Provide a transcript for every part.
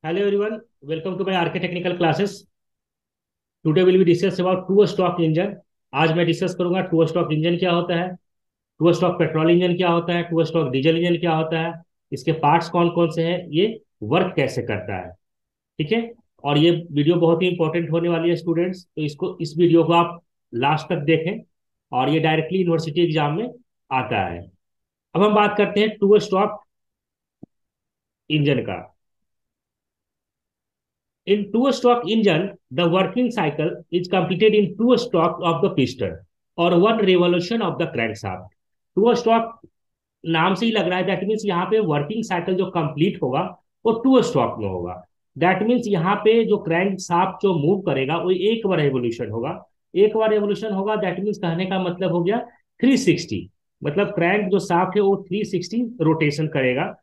Hello everyone, welcome to my RK Technical classes. Today will be discuss about two stroke engine. आज मैं discuss करूंगा two stroke engine क्या होता है, two stroke petrol engine क्या होता है, टू स्ट्रोक डीजल इंजन क्या होता है, इसके पार्ट्स कौन कौन से हैं, ये वर्क कैसे करता है. ठीक है. और ये वीडियो बहुत ही इंपॉर्टेंट होने वाली है स्टूडेंट्स, तो इसको इस वीडियो को आप लास्ट तक देखें. और ये डायरेक्टली यूनिवर्सिटी एग्जाम में आता है. अब हम बात करते हैं टू स्ट्रोक इंजन का. In two-stroke engine, the working cycle is completed in two strokes of the piston और one revolution of the crankshaft. Two stroke नाम से ही लग रहा है, दैट मीन्स यहाँ पे वर्किंग साइकिल जो कंप्लीट होगा वो टू स्ट्रोक में होगा. दैट मीन्स यहाँ पे जो क्रैंक शाफ्ट जो मूव करेगा वो एक बार रेवोल्यूशन होगा. एक बार रेवोल्यूशन होगा, दैट मीन्स कहने का मतलब हो गया 360. मतलब क्रैंक जो शाफ्ट है वो 360 रोटेशन करेगा.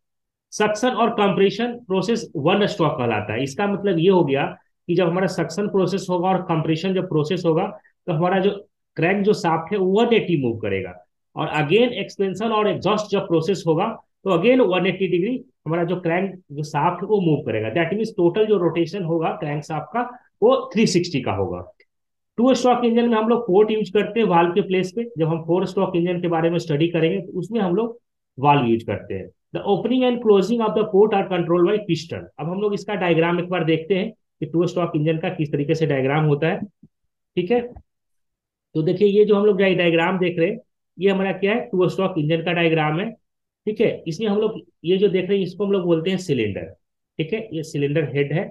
सक्शन और कंप्रेशन प्रोसेस वन स्ट्रोक कहलाता है. इसका मतलब ये हो गया कि जब हमारा सक्शन प्रोसेस होगा और कंप्रेशन जब प्रोसेस होगा तो हमारा जो क्रैंक जो शाफ्ट है 180 मूव करेगा. और अगेन एक्सपेंशन और एग्जॉस्ट जब प्रोसेस होगा तो अगेन 180 डिग्री हमारा जो क्रैंक जो शाफ्ट है वो मूव करेगा. दैट मीन्स टोटल जो रोटेशन होगा क्रैंक शाफ्ट का वो 360 का होगा. टू स्ट्रोक इंजन में हम लोग पोर्ट यूज करते हैं वाल्व के प्लेस पे. जब हम फोर स्ट्रोक इंजन के बारे में स्टडी करेंगे तो उसमें हम लोग वाल्व यूज करते हैं. The opening and closing of the port are control by piston. अब हम लोग इसका डायग्राम एक बार देखते हैं कि टू स्ट्रोक इंजन का किस तरीके से डायग्राम होता है. ठीक है. तो देखिए ये जो हम लोग डायग्राम देख रहे हैं ये हमारा क्या है, टू स्ट्रोक इंजन का डायग्राम है. ठीक है. इसमें हम लोग ये जो देख रहे हैं इसको हम लोग बोलते हैं सिलेंडर. ठीक है. ये सिलेंडर हेड है.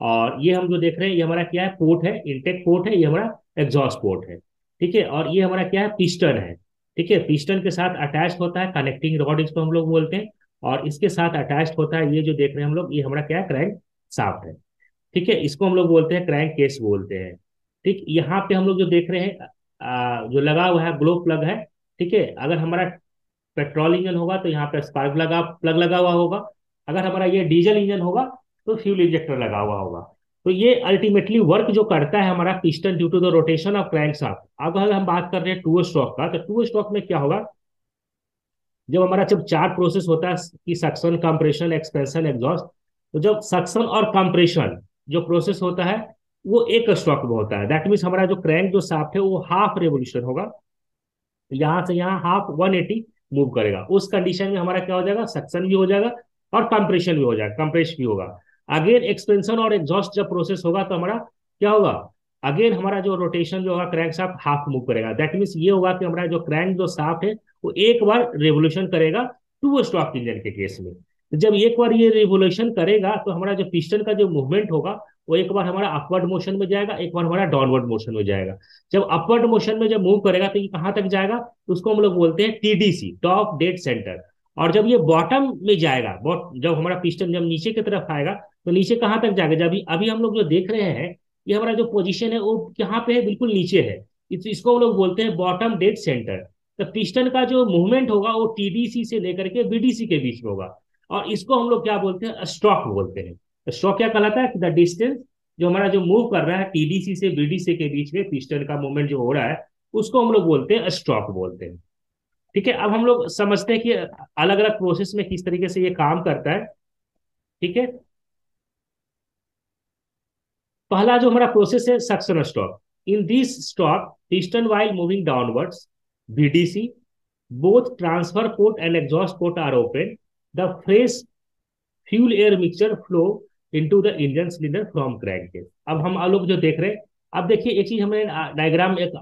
और ये हम जो देख रहे हैं ये हमारा क्या है, पोर्ट है, इनटेक पोर्ट है, ये हमारा एग्जॉस्ट पोर्ट है. ठीक है. और ये हमारा क्या है, पिस्टन है. ठीक है. पिस्टन के साथ अटैच होता है कनेक्टिंग रॉड, इसको हम लोग बोलते हैं. और इसके साथ अटैच होता है ये जो देख रहे हैं हम लोग, ये हमारा क्या है, क्रैंक शाफ्ट है. ठीक है. इसको हम लोग बोलते हैं क्रैंक केस बोलते हैं. ठीक. यहाँ पे हम लोग जो देख रहे हैं जो लगा हुआ है ग्लो प्लग है. ठीक है. अगर हमारा पेट्रोल इंजन होगा तो यहाँ पे स्पार्क प्लग लगा हुआ होगा. अगर हमारा ये डीजल इंजन होगा तो फ्यूल इंजेक्टर लगा हुआ होगा. तो ये अल्टीमेटली वर्क जो करता है हमारा piston due to the rotation of crankshaft. अब अगर हम बात कर रहे हैं टू स्ट्रोक का, तो टू स्ट्रोक में क्या होगा, जब चार प्रोसेस होता है कि सक्शन कंप्रेशन एक्सपेंशन एग्जॉस्ट. तो जब सक्शन और कंप्रेशन जो प्रोसेस होता है वो एक स्ट्रोक में होता है. दैट मीन्स हमारा जो क्रैंक जो शाफ्ट है वो हाफ रेवोल्यूशन होगा. यहां से यहाँ हाफ 180 मूव करेगा. उस कंडीशन में हमारा क्या हो जाएगा, सक्शन भी हो जाएगा और कंप्रेशन भी हो जाएगा, कंप्रेस भी होगा. अगेन एक्सपेंशन और एग्जॉस्ट जब प्रोसेस होगा तो हमारा क्या होगा, अगेन हमारा जो रोटेशन जो होगा क्रैंक शाफ्ट हाफ मूव करेगा. दैट मीन्स ये होगा कि हमारा जो क्रैंक जो शाफ्ट है वो एक बार रेवोल्यूशन करेगा टू स्ट्रोक इंजन के केस में. तो जब एक बार ये रेवोल्यूशन करेगा तो हमारा जो पिस्टन का जो मूवमेंट होगा वो एक बार हमारा अपवर्ड मोशन में जाएगा, एक बार हमारा डाउनवर्ड मोशन में जाएगा. जब अपवर्ड मोशन में जब मूव करेगा तो ये कहाँ तक जाएगा, तो उसको हम लोग बोलते हैं टीडीसी, टॉप डेड सेंटर. और जब ये बॉटम में जाएगा, जब हमारा पिस्टन जब नीचे की तरफ आएगा तो नीचे कहाँ तक जाएगा, जब अभी अभी हम लोग जो देख रहे हैं ये हमारा जो पोजीशन है वो कहाँ पे है, बिल्कुल नीचे है. इसको हम लोग बोलते हैं बॉटम डेड सेंटर. तो पिस्टन का जो मूवमेंट होगा वो टीडीसी से लेकर के बीडीसी के बीच में होगा. और इसको हम लोग क्या बोलते हैं, स्ट्रोक बोलते हैं. स्ट्रोक क्या कहलाता है, द डिस्टेंस जो हमारा जो मूव कर रहा है टीडीसी से बीडीसी के बीच में पिस्टन का मूवमेंट जो हो रहा है उसको हम लोग बोलते हैं स्ट्रोक बोलते हैं. ठीक है. अब हम लोग समझते हैं कि अलग अलग प्रोसेस में किस तरीके से ये काम करता है. ठीक है. पहला जो हमारा प्रोसेस है suction stroke. In this stroke piston while moving downwards BDC both transfer port and exhaust port are open. The fresh fuel air mixture flow into the engine cylinder from crank. अब हम लोग जो देख रहे हैं, अब देखिए एक चीज हमें डायग्राम एक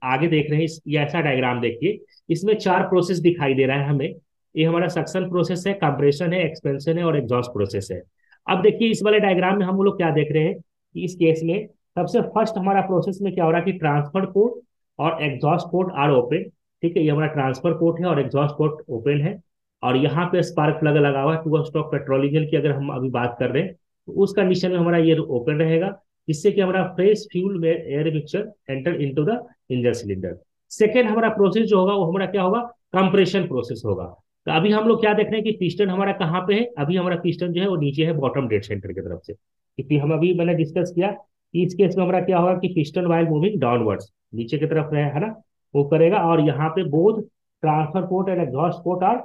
आगे देख रहे हैं, ये ऐसा डायग्राम देखिए. इसमें चार प्रोसेस दिखाई दे रहा है हमें. ये हमारा सक्शन प्रोसेस है, कंप्रेशन है, एक्सपेंशन है और एग्जॉस्ट प्रोसेस है. अब देखिए इस वाले डायग्राम में हम लोग क्या देख रहे हैं कि इस केस में सबसे फर्स्ट हमारा प्रोसेस में क्या हो रहा है कि ट्रांसफर पोर्ट और एग्जॉस्ट पोर्ट आर ओपन. ठीक है. ये हमारा ट्रांसफर पोर्ट है और एग्जॉस्ट पोर्ट ओपन है. और यहाँ पे स्पार्क प्लग लगा हुआ है टू स्ट्रोक पेट्रोल इंजन की अगर हम अभी बात कर रहे हैं तो उस कंडीशन में हमारा ये ओपन रहेगा, जिससे कि हमारा फ्रेश फ्यूल में air mixture enter into the engine cylinder. Second हमारा प्रोसेस जो होगा वो हमारा क्या होगा, कंप्रेशन प्रोसेस होगा. तो अभी हम लोग क्या देख रहे हैं कि पिस्टन हमारा कहाँ पे है, अभी हमारा पिस्टन जो है वो नीचे है बॉटम डेड सेंटर की तरफ से. क्योंकि हम अभी मैंने डिस्कस किया कि इस केस में हमारा क्या होगा कि पिस्टन वाइल मूविंग डाउनवर्ड्स नीचे की तरफ है ना, वो करेगा. और यहाँ पे both transfer port and exhaust port are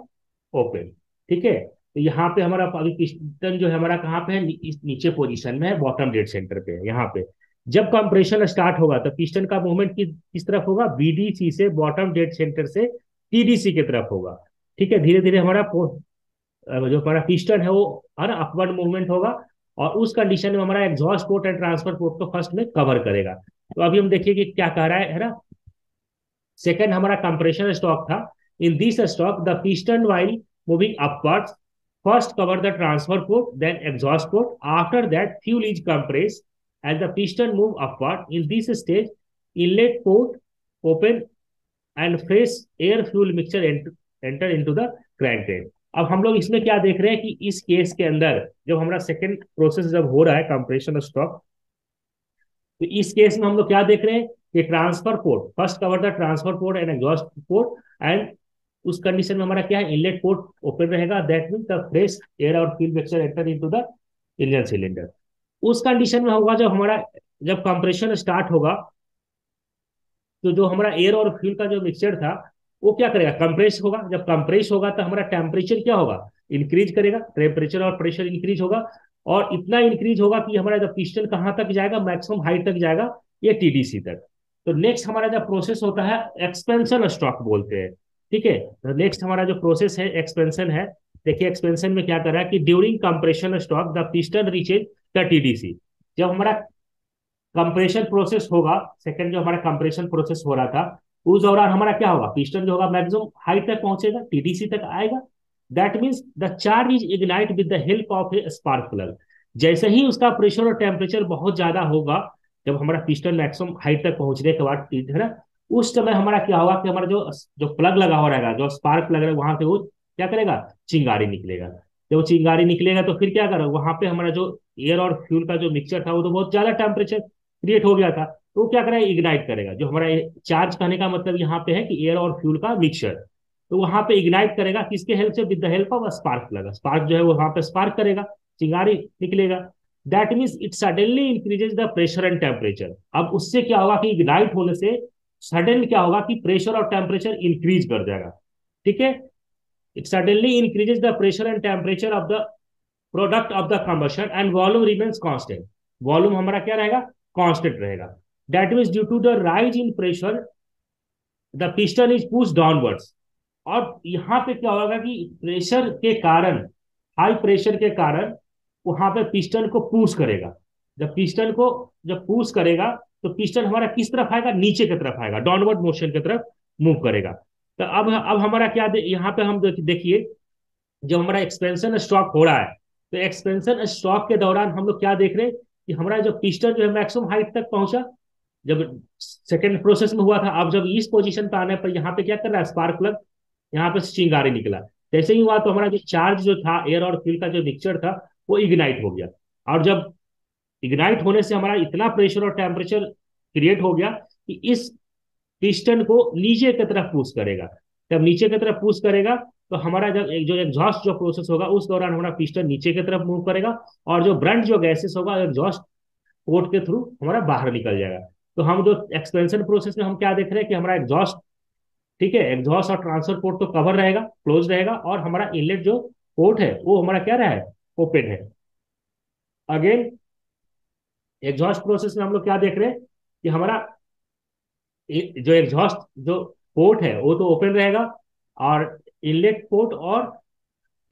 open. ठीक है. तो यहाँ पे हमारा अभी पिस्टन जो है हमारा कहाँ पे है, नीचे पोजीशन में है, बॉटम डेड सेंटर पे है यहाँ पे। जब कंप्रेशन स्टार्ट होगा तो पिस्टन का मूवमेंट किस तरफ होगा, बीडीसी से, बॉटम डेड सेंटर से टीडीसी की तरफ होगा। ठीक है, धीरे धीरे हमारा जो हमारा पिस्टन है वो है ना अपवर्ड मूवमेंट होगा, और उस कंडीशन में हमारा exhaust port and transfer port को फर्स्ट में कवर करेगा। तो अभी हम देखिए कि क्या कह रहा है ना। सेकंड हमारा कंप्रेशन स्टॉक था। In this stroke the piston while moving upwards first cover the transfer port then exhaust port, after that fuel is compress as the piston move upward. In this stage inlet port open and fresh air fuel mixture enter into the crankcase. अब हम लोग इसमें क्या देख रहे हैं कि इस केस के अंदर जब हमारा सेकंड प्रोसेस जब हो रहा है कंप्रेशन स्टॉक, तो इस केस में हम लोग क्या देख रहे हैं कि transfer port first cover the transfer port and exhaust port, and उस कंडीशन में हमारा क्या है, इनलेट पोर्ट ओपन रहेगा, that mean the fresh air और fuel mixture enter into the engine cylinder. उस कंडीशन में होगा जब हमारा जब कंप्रेशन स्टार्ट होगा, तो जो हमारा एयर और फ्यूल का जो मिक्सचर था वो क्या करेगा, कंप्रेस होगा। जब कंप्रेस होगा तो हमारा टेम्परेचर क्या होगा, इंक्रीज करेगा, टेम्परेचर और प्रेशर इंक्रीज होगा, और इतना इंक्रीज होगा कि हमारा जब पिस्टन कहाँ तक जाएगा, मैक्सिमम हाइट तक जाएगा, ये टीडीसी तक। तो नेक्स्ट हमारा जब प्रोसेस होता है एक्सपेंशन स्ट्रोक बोलते हैं। ठीक है, तो नेक्स्ट हमारा जो प्रोसेस है एक्सपेंशन है। देखिए एक्सपेंशन में क्या कर रहा है कि during compression stroke the piston reaches the TDC. जब हमारा कंप्रेशन प्रोसेस होगा, सेकंड जो हमारा कंप्रेशन प्रोसेस हो रहा था, उस दौरान हमारा क्या होगा, पिस्टन जो होगा मैक्सिमम हाइट तक पहुंचेगा, टीडीसी तक आएगा। That means the charge is ignite with the help of A spark plug. जैसे ही उसका प्रेशर और टेम्परेचर बहुत ज्यादा होगा, जब हमारा पिस्टन मैक्सिमम हाइट तक पहुंचने के बाद, है ना, उस समय हमारा क्या होगा कि हमारा जो जो प्लग लगा हो रहेगा, जो स्पार्क प्लग है, वहां से वो क्या करेगा, चिंगारी निकलेगा। जब वो चिंगारी निकलेगा तो फिर क्या करेगा, वहां पे हमारा जो एयर और फ्यूल का जो मिक्सचर था वो तो बहुत ज्यादा टेम्परेचर क्रिएट हो गया था, तो वो क्या करेगा, इग्नाइट करेगा। जो हमारा चार्ज करने का मतलब यहाँ पे है कि एयर और फ्यूल का मिक्सचर, तो वहां पे इग्नाइट करेगा किसके हेल्प से, with the help of spark plug. Spark जो है वो वहां पे स्पार्क करेगा, चिंगारी निकलेगा। That means it suddenly increases the pressure and temperature. अब उससे क्या होगा कि इग्नाइट होने से सडन क्या होगा कि प्रेशर और टेम्परेचर इंक्रीज कर जाएगा। ठीक है, it suddenly increases the pressure and temperature of the product of the combustion and volume remains constant. Volume हमारा क्या रहेगा, कांस्टेंट रहेगा। That means due to the rise in pressure the piston is push downwards. और यहाँ पे क्या होगा कि प्रेशर के कारण, हाई प्रेशर के कारण वहां पे पिस्टन को पुश करेगा। जब पिस्टन को जब पुश करेगा तो पिस्टन हमारा किस तरफ आएगा, नीचे की तरफ आएगा, डाउनवर्ड मोशन की तरफ मूव करेगा। तो अब हमारा क्या यहाँ पे हम देखिए, जब हमारा एक्सपेंशन स्ट्रोक हो रहा है, तो एक्सपेंशन स्ट्रोक के दौरान हम लोग क्या देख रहे हैं कि हमारा जो पिस्टन जो है मैक्सिमम हाइट तक पहुंचा, जब सेकेंड प्रोसेस में हुआ था। अब जब इस पोजीशन पे आने पर यहाँ पे क्या कर रहा है, स्पार्क प्लग यहाँ पे चिंगारी निकला। जैसे ही हुआ तो हमारा जो चार्ज जो था, एयर और फ्यूल का जो मिक्सचर था, वो इग्नाइट हो गया। और जब इग्नाइट होने से हमारा इतना प्रेशर और टेम्परेचर क्रिएट हो गया कि इस पिस्टन को नीचे की तरफ पुश करेगा। जब नीचे की तरफ पुश करेगा तो हमारा जब जो एग्जॉस्ट जो प्रोसेस होगा उस दौरान हमारा पिस्टन नीचे की तरफ मूव करेगा, और जो ब्रंट जो गैसेस होगा एग्जॉस्ट पोर्ट के थ्रू हमारा बाहर निकल जाएगा। तो हम जो एक्सपेंशन प्रोसेस में हम क्या देख रहे हैं कि हमारा एग्जॉस्ट, ठीक है, एग्जॉस्ट और ट्रांसफर पोर्ट तो कवर रहेगा, क्लोज रहेगा, और हमारा इनलेट जो पोर्ट है वो हमारा क्या रहा है, ओपन है। अगेन एग्जॉस्ट प्रोसेस में हम लोग क्या देख रहे हैं कि हमारा जो एग्जॉस्ट जो पोर्ट है वो तो ओपन रहेगा, और इनलेट पोर्ट और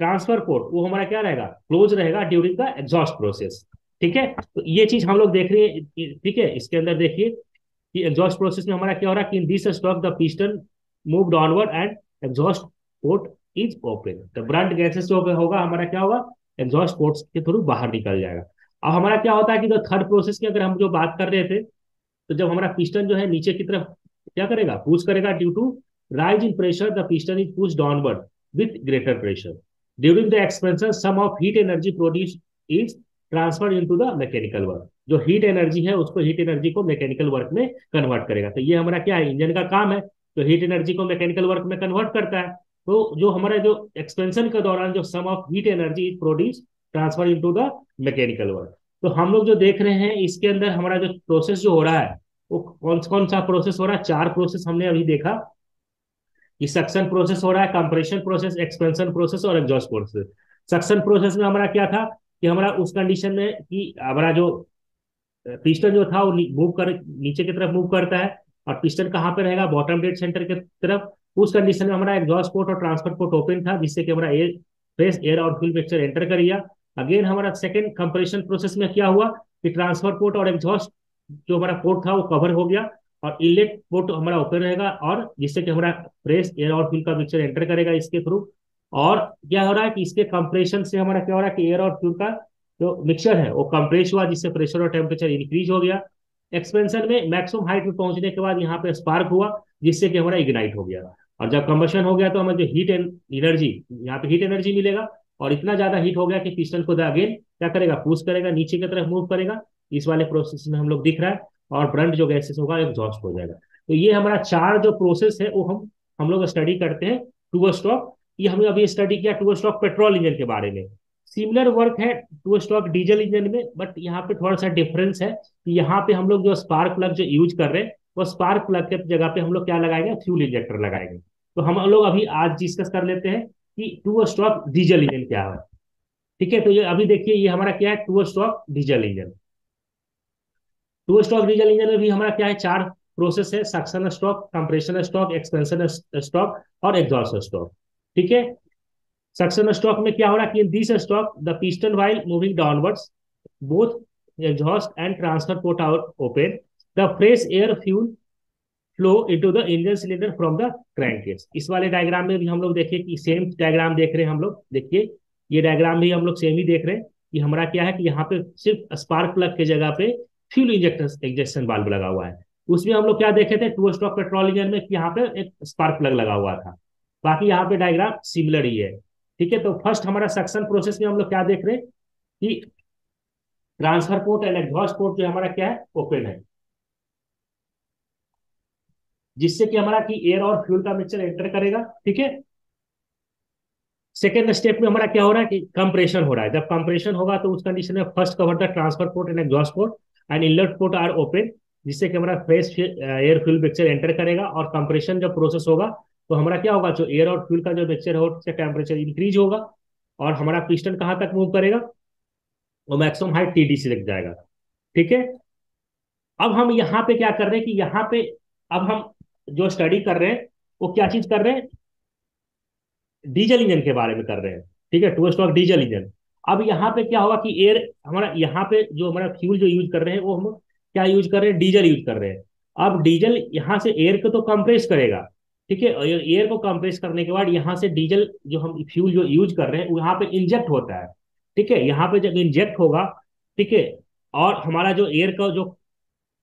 ट्रांसफर पोर्ट वो हमारा क्या रहेगा, क्लोज रहेगा ड्यूरिंग द एग्जॉस्ट प्रोसेस। ठीक है, तो ये चीज हम लोग देख रहे हैं। ठीक है, इसके अंदर देखिए कि एग्जॉस्ट प्रोसेस में हमारा क्या हो रहा है कि in this stroke the piston move downward and exhaust port is open. The burnt gases जो होगा हमारा क्या होगा, एग्जॉस्ट पोर्ट के थ्रू बाहर निकल जाएगा। अब हमारा क्या होता है कि जो थर्ड प्रोसेस की अगर हम जो बात कर रहे थे, तो जब हमारा पिस्टन जो है नीचे की तरफ क्या करेगा, पुश करेगा, due to rise in pressure the piston is push downward with greater pressure. During the expansion some of heat energy produce is transfer into the mechanical work. जो हीट एनर्जी है उसको हीट एनर्जी को mechanical work में convert करेगा। तो ये हमारा क्या है, इंजन का काम है, तो हीट एनर्जी को मैकेनिकल वर्क में कन्वर्ट करता है। तो जो हमारा जो एक्सपेंशन के दौरान जो sum of heat energy is produce transfer into the mechanical work. तो हम लोग जो देख रहे हैं इसके अंदर हमारा जो प्रोसेस जो हो रहा है वो कौन कौन सा प्रोसेस हो रहा है, चार प्रोसेस हमने अभी देखा कि सक्शन प्रोसेस हो रहा है, कंप्रेशन प्रोसेस, एक्सपेंशन प्रोसेस और एग्जॉस्ट प्रोसेस। सक्शन प्रोसेस में हमारा क्या था कि हमारा उस कंडीशन में कि हमारा जो पिस्टन जो था वो मूव कर नीचे की तरफ मूव करता है, और पिस्टन कहाँ पे रहेगा, बॉटम डेड सेंटर की तरफ। उस कंडीशन में हमारा एग्जॉस्ट पोर्ट और ट्रांसफर पोर्ट ओपन था, जिससे कि हमारा एयर फ्रेश एयर और फ्यूल मिक्सचर एंटर कर गया। अगेन हमारा सेकंड कंप्रेशन प्रोसेस में क्या हुआ कि ट्रांसफर पोर्ट और एग्जॉस्ट जो हमारा पोर्ट था वो कवर हो गया, और इनलेट पोर्ट हमारा ओपन रहेगा, और जिससे कि हमारा फ्रेश एयर और फ्यूल का मिक्सचर एंटर करेगा इसके थ्रू। और क्या हो रहा है कि इसके कंप्रेशन से हमारा क्या हो रहा है कि एयर और फ्यूल का जो मिक्सचर है वो कंप्रेस हुआ, जिससे प्रेशर और टेम्परेचर इंक्रीज हो गया। एक्सपेंशन में मैक्सिमम हाइट में पहुंचने के बाद यहाँ पे स्पार्क हुआ, जिससे कि हमारा इग्नाइट हो गया। और जब कंबशन हो गया तो हमें जो हीट एनर्जी, यहाँ पे हीट एनर्जी मिलेगा, और इतना ज्यादा हीट हो गया कि पिस्टन को अगेन क्या करेगा, पुश करेगा, नीचे की तरफ मूव करेगा। इस वाले प्रोसेस में हम लोग दिख रहा है, और ब्रंट जो गैसेस होगा एग्जॉस्ट हो जाएगा। तो ये हमारा चार जो प्रोसेस है वो हम लोग स्टडी करते हैं टू स्ट्रोक। ये हमने अभी स्टडी किया टू स्ट्रोक पेट्रोल इंजन के बारे में। सिमिलर वर्क है टू स्ट्रोक डीजल इंजन में, बट यहाँ पे थोड़ा सा डिफरेंस है कि यहाँ पे हम लोग जो स्पार्क प्लग जो यूज कर रहे हैं, वो स्पार्क प्लग के जगह पे हम लोग क्या लगाएंगे, फ्यूल इंजेक्टर लगाएंगे। तो हम लोग अभी आज डिस्कस कर लेते हैं कि टू स्ट्रोक डीजल इंजन क्या है। ठीक है, तो ये अभी देखिए ये हमारा क्या है, two stroke diesel engine. Two stroke diesel engine में भी हमारा क्या है, चार प्रोसेस है, suction stroke, compression stroke, expansion stroke और एग्जॉस्ट स्ट्रोक। ठीक है, सक्शन स्ट्रोक में क्या हो रहा है कि in this stroke the piston while moving downwards, both exhaust and transfer port out open, the fresh air fuel flow into the engine cylinder from the crankcase. इस वाले डायग्राम में भी हम लोग देखिए कि सेम डायग्राम देख रहे हैं हम लोग, देखिए ये डायग्राम भी हम लोग सेम ही देख रहे हैं कि हमारा क्या है कि यहाँ पे सिर्फ स्पार्क प्लग के जगह पे फ्यूल इंजेक्टर इंजेक्शन वाल्व लगा हुआ है। उसमें हम लोग क्या देखे थे टू स्ट्रोक पेट्रोल इंजन में कि यहाँ पे एक स्पार्क प्लग लगा हुआ था। बाकी यहाँ पे डायग्राम सिमिलर ही है। ठीक है, तो फर्स्ट हमारा सक्शन प्रोसेस में हम लोग क्या देख रहे हैं कि transfer port and exhaust port जो हमारा क्या है, ओपन है, जिससे कि हमारा कि एयर और फ्यूल का मिक्सचर एंटर करेगा। ठीक है, सेकेंड स्टेप में हमारा क्या हो रहा है कि कंप्रेशन हो रहा है। जब कंप्रेशन होगा तो उस कंडीशन में first cover the transfer port and exhaust port and inlet port are open, जिससे कि हमारा fresh air fuel mixture enter करेगा। और कंप्रेशन जब प्रोसेस होगा तो हमारा क्या होगा, जो एयर और फ्यूल का जो मिक्सचर हो उसका टेम्परेचर इंक्रीज होगा, और हमारा पिस्टन कहाँ तक मूव करेगा, वो मैक्सिमम हाइट टीडीसी लग जाएगा। ठीक है, अब हम यहाँ पे क्या कर रहे हैं कि यहाँ पे अब हम जो स्टडी कर रहे हैं वो क्या चीज कर रहे हैं, डीजल इंजन के बारे में कर रहे हैं। ठीक है, टू स्ट्रोक डीजल इंजन। अब यहाँ पे क्या होगा कि एयर हमारा यहाँ पे जो हमारा फ्यूल जो यूज कर रहे हैं वो हम क्या यूज कर रहे हैं, डीजल यूज कर रहे हैं। अब डीजल यहाँ से एयर को तो कंप्रेस करेगा। ठीक है, एयर को कंप्रेस करने के बाद यहाँ से डीजल जो हम फ्यूल जो यूज कर रहे हैं वहां पे इंजेक्ट होता है। ठीक है, यहाँ पे जब इंजेक्ट होगा, ठीक है, और हमारा जो एयर का जो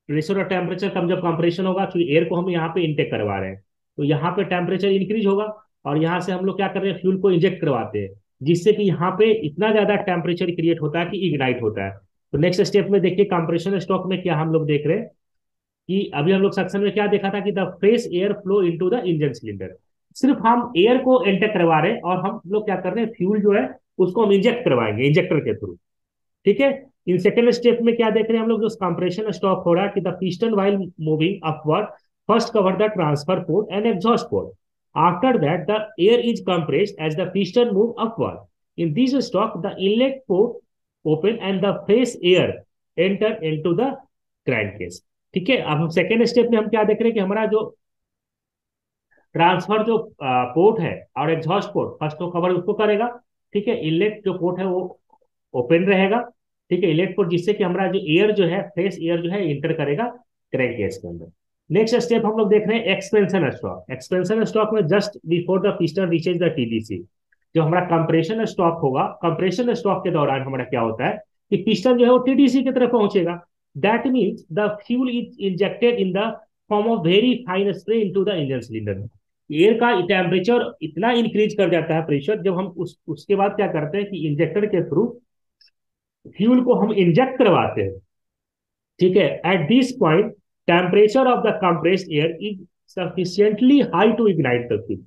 प्रेशर और टेम्परेचर कम, जब कंप्रेशन होगा तो एयर को हम यहाँ पे इंटेक करवा रहे हैं, तो यहाँ पे टेम्परेचर इंक्रीज होगा, और यहाँ से हम लोग क्या कर रहे हैं, फ्यूल को इंजेक्ट करवाते हैं, जिससे कि यहाँ पे इतना ज्यादा टेम्परेचर क्रिएट होता है कि इग्नाइट होता है। तो नेक्स्ट स्टेप में देखिए कंप्रेशन स्ट्रोक में क्या हम लोग देख रहे हैं कि अभी हम लोग सेक्शन में क्या देखा था कि the fresh air flow into the engine cylinder. सिर्फ हम एयर को एंटर करवा रहे हैं, और हम लोग क्या कर रहे हैं, फ्यूल जो है उसको हम इंजेक्ट करवाएंगे इंजेक्टर के थ्रू। ठीक है, इन सेकेंड स्टेप में क्या देख रहे हैं हम लोग, जो कंप्रेशन स्टॉप हो रहा है कि the piston while moving upward first cover the transfer port and exhaust port, after that the air is compressed as the piston move upward. In this stroke the inlet port open and the fresh air enter into the crankcase. ठीक है, अब हम second step में हम क्या देख रहे हैं कि हमारा जो ट्रांसफर जो पोर्ट है और एग्जॉस्ट पोर्ट फर्स्ट तो कवर उसको करेगा। ठीक है, इनलेट जो पोर्ट है वो ओपन रहेगा। ठीक है, इनलेट पोर्ट, जिससे कि हमारा जो एयर जो है, फ्रेश एयर जो है इंटर करेगा क्रैंक केस के अंदर। नेक्स्ट स्टेप हम लोग देख रहे हैं एक्सपेंशन स्ट्रोक। एक्सपेंशन स्ट्रोक में just before the piston reaches the TDC, जो हमारा कंप्रेशन स्ट्रोक होगा, कंप्रेशन स्ट्रोक के दौरान हमारा क्या होता है कि पिस्टन जो है वो टीडीसी की तरफ पहुंचेगा। That means the fuel is injected in the form of very fine spray into the engine cylinder. Air का टेम्परेचर इतना इंक्रीज कर जाता है, प्रेशर, जब हम उसके बाद क्या करते हैं कि इंजेक्टर के थ्रू फ्यूल को हम इंजेक्ट करवाते हैं। ठीक है, at this point temperature of the compressed air is sufficiently high to ignite the fuel,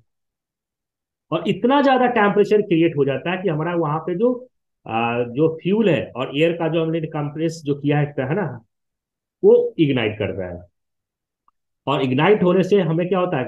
और इतना ज्यादा टेम्परेचर क्रिएट हो जाता है कि हमारा वहां पे जो फ्यूल है और एयर का जो हमने कंप्रेस जो किया है ना, वो इग्नाइट करता है। और इग्नाइट होने से हमें क्या होता है,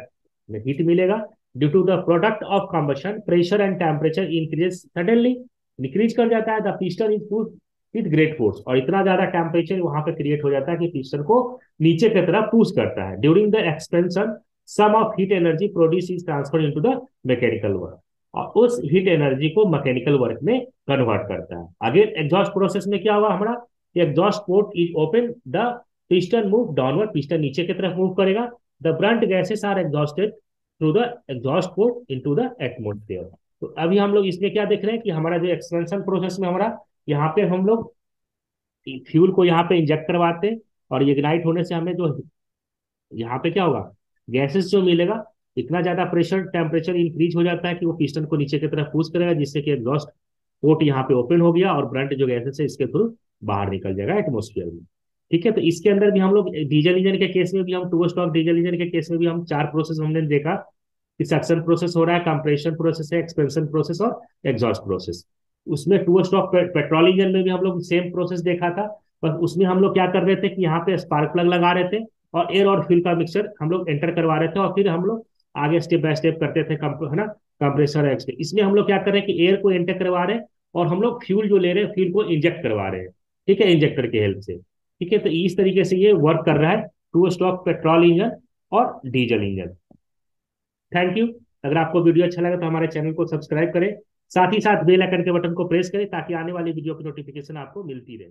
हीट मिलेगा। Due to the product of combustion pressure and temperature increase suddenly, increase कर जाता है, the piston is push with great force, और इतना ज्यादा टेम्परेचर वहां पे क्रिएट हो जाता है कि पिस्टन को नीचे की तरफ पुश करता है। During the expansion some of heat energy produce is transfer into the mechanical work, और उस हीट एनर्जी को मैकेनिकल वर्क में कन्वर्ट करता है। आगे एग्जॉस्ट प्रोसेस में क्या हुआ हमारा, exhaust port is open, the piston move downward, piston नीचे की तरफ मूव करेगा, the burnt gases are exhausted through the exhaust port into the atmosphere. तो अभी हम लोग इसमें क्या देख रहे हैं कि हमारा जो एक्सपेंशन प्रोसेस में हमारा यहाँ पे हम लोग फ्यूल को यहाँ पे इंजेक्ट करवाते हैं, और इग्नाइट होने से हमें जो यहाँ पे क्या होगा, गैसेस जो मिलेगा, इतना ज्यादा प्रेशर टेम्परेचर इंक्रीज हो जाता है कि वो पिस्टन को नीचे की तरफ पुश करेगा, जिससे कि एग्जॉस्ट पोर्ट यहाँ पे ओपन हो गया और ब्रंट जो गैसेस है इसके थ्रू बाहर निकल जाएगा एटमोस्फियर में। ठीक है, तो इसके अंदर भी हम लोग डीजल इंजन के केस में भी, हम टू स्ट्रोक डीजल इंजन के केस में भी हम चार प्रोसेस हमने देखा कि सक्शन प्रोसेस हो रहा है, कंप्रेशन प्रोसेस है, एक्सपेंशन प्रोसेस और एग्जॉस्ट प्रोसेस। उसमें टू स्ट्रोक पेट्रोल इंजन में भी हम लोग सेम प्रोसेस देखा था, बस उसमें हम लोग क्या कर रहे थे कि यहाँ पे स्पार्क प्लग लगा रहे थे और एयर और फ्यूल का मिक्सचर हम लोग एंटर करवा रहे थे, और फिर हम लोग आगे स्टेप बाय स्टेप करते थे, है ना, कंप्रेसर एक्स। इसमें हम लोग क्या कर रहे हैं कि एयर को एंटर करवा रहे हैं और हम लोग फ्यूल जो ले रहे हैं फ्यूल को इंजेक्ट करवा रहे हैं, ठीक है, इंजेक्टर के हेल्प से। ठीक है, तो इस तरीके से ये वर्क कर रहा है टू स्ट्रोक पेट्रोल इंजन और डीजल इंजन। Thank you. अगर आपको वीडियो अच्छा लगा तो हमारे चैनल को सब्सक्राइब करें, साथ ही साथ बेल आइकन के बटन को प्रेस करें ताकि आने वाली वीडियो की नोटिफिकेशन आपको मिलती रहे।